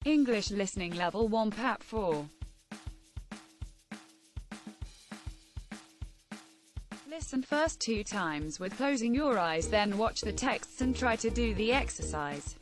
English Listening Level 1 Part-4. Listen first 2 times with closing your eyes, then watch the texts and try to do the exercise.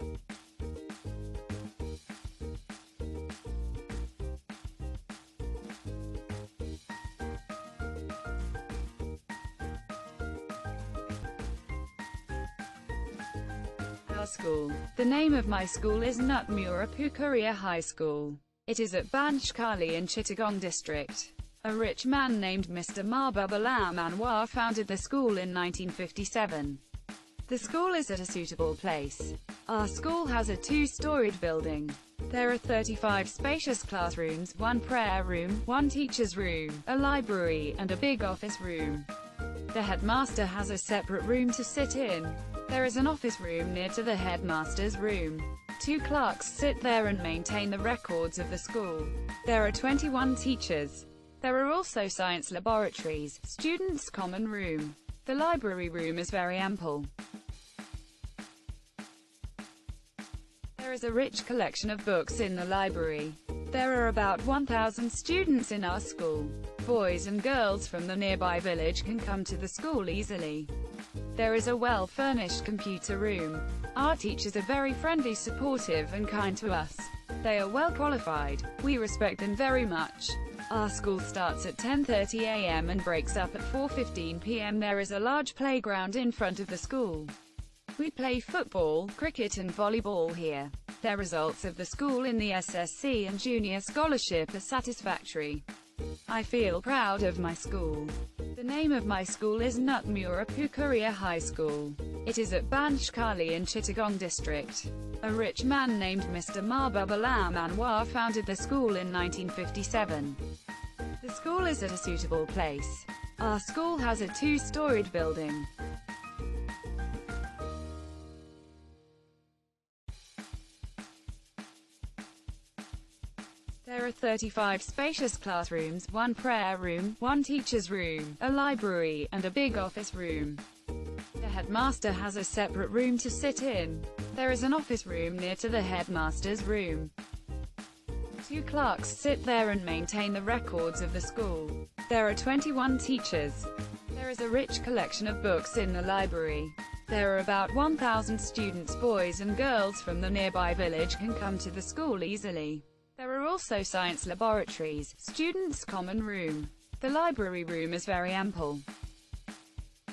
Our school. The name of my school is Nutmura Pukuria High School. It is at Banchkali in Chittagong district. A rich man named Mr. Mahbubullah Anwar founded the school in 1957. The school is at a suitable place. Our school has a 2-storied building. There are 35 spacious classrooms, 1 prayer room, 1 teacher's room, a library, and a big office room. The headmaster has a separate room to sit in. There is an office room near to the headmaster's room. 2 clerks sit there and maintain the records of the school. There are 21 teachers. There are also science laboratories, students' common room. The library room is very ample. There is a rich collection of books in the library. There are about 1,000 students in our school. Boys and girls from the nearby village can come to the school easily. There is a well-furnished computer room. Our teachers are very friendly, supportive, and kind to us. They are well qualified. We respect them very much. Our school starts at 10:30 a.m. and breaks up at 4:15 p.m. There is a large playground in front of the school. We play football, cricket and volleyball here. The results of the school in the SSC and Junior Scholarship are satisfactory. I feel proud of my school. The name of my school is Nutmura Pukuria High School. It is at Banchkali in Chittagong district. A rich man named Mr. Mahbubullah Anwar founded the school in 1957. The school is at a suitable place. Our school has a 2-storied building. There are 35 spacious classrooms, 1 prayer room, 1 teacher's room, a library, and a big office room. The headmaster has a separate room to sit in. There is an office room near to the headmaster's room. 2 clerks sit there and maintain the records of the school. There are 21 teachers. There is a rich collection of books in the library. There are about 1,000 students. Boys and girls from the nearby village can come to the school easily. There are also science laboratories, students' common room. The library room is very ample.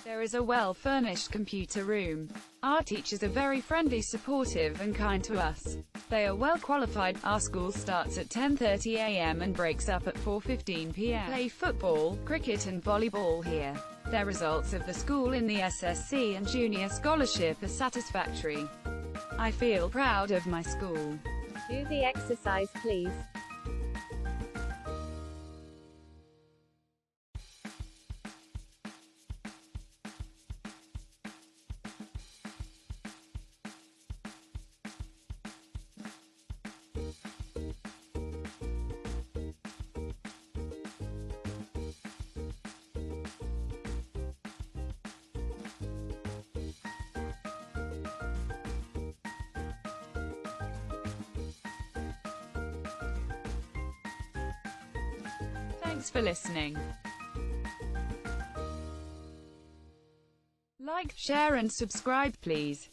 There is a well-furnished computer room. Our teachers are very friendly, supportive, and kind to us. They are well qualified. Our school starts at 10:30 a.m. and breaks up at 4:15 p.m. Play football, cricket and volleyball here. The results of the school in the SSC and Junior Scholarship are satisfactory. I feel proud of my school. Do the exercise, please. Thanks for listening. Like, share and subscribe please.